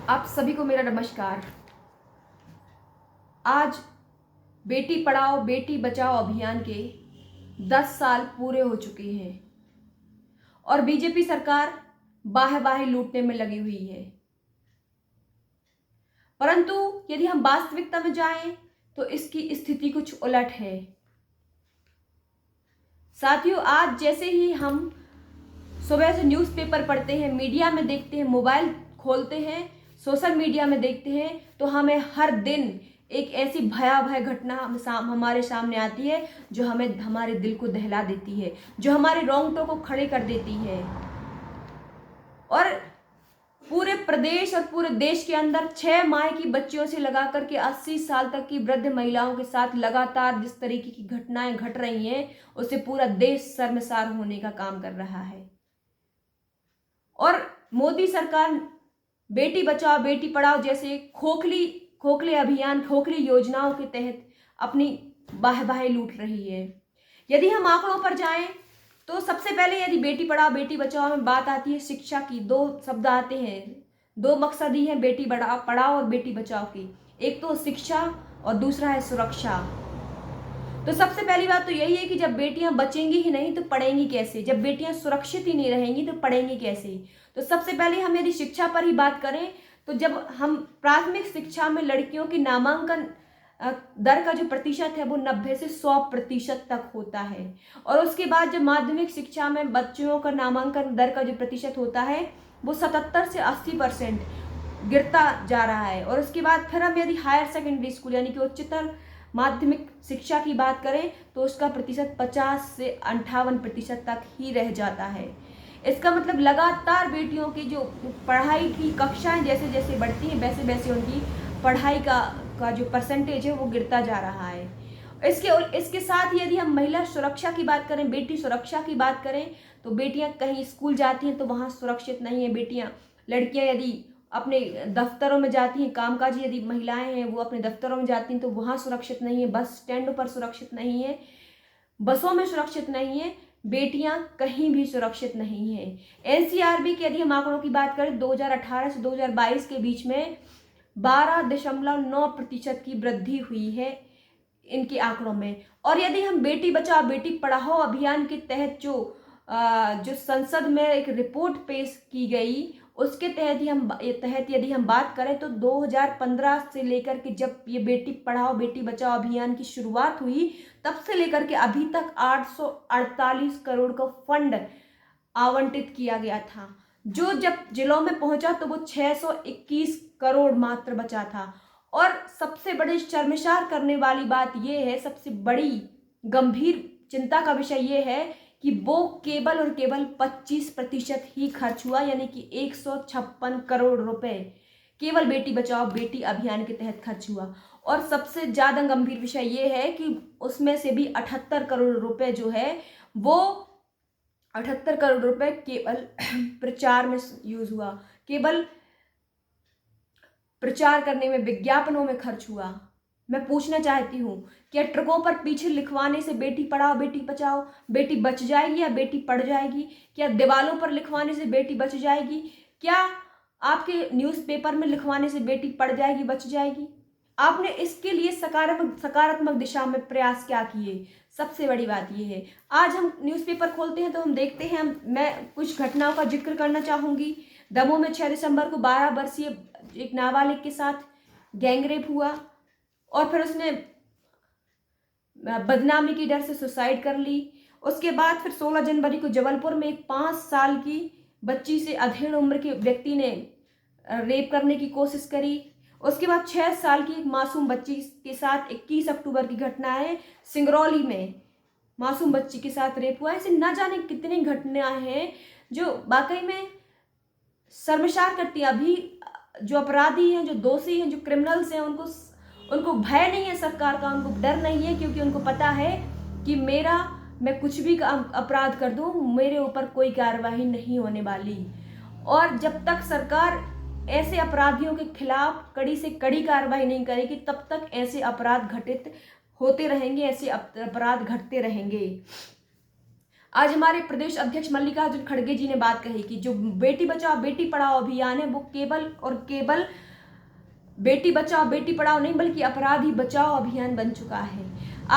आप सभी को मेरा नमस्कार। आज बेटी पढ़ाओ बेटी बचाओ अभियान के 10 साल पूरे हो चुके हैं और बीजेपी सरकार बाहे बाहे लूटने में लगी हुई है। परंतु यदि हम वास्तविकता में जाएं तो इसकी स्थिति कुछ उलट है। साथियों, आज जैसे ही हम सुबह से न्यूज़पेपर पढ़ते हैं, मीडिया में देखते हैं, मोबाइल खोलते हैं, सोशल मीडिया में देखते हैं, तो हमें हर दिन एक ऐसी भयावह घटना हमारे सामने आती है जो हमें हमारे दिल को दहला देती है, जो हमारे रोंगटों को खड़े कर देती है। और पूरे प्रदेश और पूरे देश के अंदर 6 माह की बच्चियों से लगा करके 80 साल तक की वृद्ध महिलाओं के साथ लगातार जिस तरीके की घटनाएं घट रही हैं, उससे पूरा देश शर्मसार होने का काम कर रहा है। और मोदी सरकार बेटी बचाओ बेटी पढ़ाओ जैसे खोखले अभियान, खोखली योजनाओं के तहत अपनी बाहे लूट रही है। यदि हम आंकड़ों पर जाएं तो सबसे पहले यदि बेटी पढ़ाओ बेटी बचाओ में बात आती है शिक्षा की, 2 शब्द आते हैं, 2 मकसद ही हैं बेटी पढ़ाओ और बेटी बचाओ की। एक तो शिक्षा और दूसरा है सुरक्षा। तो सबसे पहली बात तो यही है कि जब बेटियां बचेंगी ही नहीं तो पढ़ेंगी कैसे? जब बेटियां सुरक्षित ही नहीं रहेंगी तो पढ़ेंगी कैसे? तो सबसे पहले हम यदि शिक्षा पर ही बात करें तो जब हम प्राथमिक शिक्षा में लड़कियों की नामांकन दर का जो प्रतिशत है वो 90 से 100% तक होता है, और उसके बाद जब माध्यमिक शिक्षा में बच्चियों का नामांकन दर का जो प्रतिशत होता है वो 77 से 80% गिरता जा रहा है। और उसके बाद फिर हम यदि हायर सेकेंडरी स्कूल यानी कि उच्चतर माध्यमिक शिक्षा की बात करें तो उसका प्रतिशत 50 से 58% तक ही रह जाता है। इसका मतलब लगातार बेटियों की जो पढ़ाई की कक्षाएं जैसे जैसे बढ़ती हैं वैसे वैसे उनकी पढ़ाई का जो परसेंटेज है वो गिरता जा रहा है। इसके साथ ही यदि हम महिला सुरक्षा की बात करें, बेटी सुरक्षा की बात करें, तो बेटियां कहीं स्कूल जाती हैं तो वहाँ सुरक्षित नहीं है। लड़कियां यदि अपने दफ्तरों में जाती हैं, कामकाजी यदि महिलाएं हैं वो अपने दफ्तरों में जाती हैं तो वहाँ सुरक्षित नहीं है, बस स्टैंड पर सुरक्षित नहीं है, बसों में सुरक्षित नहीं है, बेटियां कहीं भी सुरक्षित नहीं है। एनसीआरबी के यदि हम आंकड़ों की बात करें 2018 से 2022 के बीच में 12.9% की वृद्धि हुई है इनके आंकड़ों में। और यदि हम बेटी बचाओ बेटी पढ़ाओ अभियान के तहत जो संसद में एक रिपोर्ट पेश की गई उसके तहत यदि हम बात करें तो 2015 से लेकर के जब ये बेटी पढ़ाओ बेटी बचाओ अभियान की शुरुआत हुई तब से लेकर के अभी तक 848 करोड़ का फंड आवंटित किया गया था, जो जब जिलों में पहुंचा तो वो 621 करोड़ मात्र बचा था। और सबसे बड़ी शर्मसार करने वाली बात यह है, सबसे बड़ी गंभीर चिंता का विषय ये है कि वो केवल और केवल 25% ही खर्च हुआ, यानी कि 156 करोड़ रुपए केवल बेटी बचाओ बेटी अभियान के तहत खर्च हुआ। और सबसे ज्यादा गंभीर विषय ये है कि उसमें से भी 78 करोड़ रुपए जो है वो 78 करोड़ रुपए केवल प्रचार में यूज हुआ, केवल प्रचार करने में, विज्ञापनों में खर्च हुआ। मैं पूछना चाहती हूँ, क्या ट्रकों पर पीछे लिखवाने से बेटी पढ़ाओ बेटी बचाओ बेटी बच जाएगी या बेटी पढ़ जाएगी? क्या दीवालों पर लिखवाने से बेटी बच जाएगी? क्या आपके न्यूज़पेपर में लिखवाने से बेटी पढ़ जाएगी, बच जाएगी? आपने इसके लिए सकारात्मक दिशा में प्रयास क्या किए? सबसे बड़ी बात यह है, आज हम न्यूज़पेपर खोलते हैं तो हम देखते हैं, मैं कुछ घटनाओं का जिक्र करना चाहूंगी। दमोह में 6 दिसंबर को 12 वर्षीय एक नाबालिग के साथ गैंगरेप हुआ और फिर उसने बदनामी की डर से सुसाइड कर ली। उसके बाद फिर 16 जनवरी को जबलपुर में एक 5 साल की बच्ची से अधेड़ उम्र के व्यक्ति ने रेप करने की कोशिश करी। उसके बाद 6 साल की एक मासूम बच्ची के साथ 21 अक्टूबर की घटना है, सिंगरौली में मासूम बच्ची के साथ रेप हुआ। ऐसे ना जाने कितनी घटनाएं हैं जो वाकई में शर्मसार करती है। अभी जो अपराधी हैं, जो दोषी हैं, जो क्रिमिनल्स हैं, उनको भय नहीं है सरकार का, उनको डर नहीं है, क्योंकि उनको पता है कि मैं कुछ भी अपराध कर दूं मेरे ऊपर कोई कार्रवाई नहीं होने वाली। और जब तक सरकार ऐसे अपराधियों के खिलाफ कड़ी से कड़ी कार्रवाई नहीं करेगी तब तक ऐसे अपराध घटित होते रहेंगे, ऐसे अपराध घटते रहेंगे। आज हमारे प्रदेश अध्यक्ष मल्लिकार्जुन खड़गे जी ने बात कही कि जो बेटी बचाओ बेटी पढ़ाओ अभियान है वो केवल और केवल बेटी बचाओ बेटी पढ़ाओ नहीं बल्कि अपराधी बचाओ अभियान बन चुका है।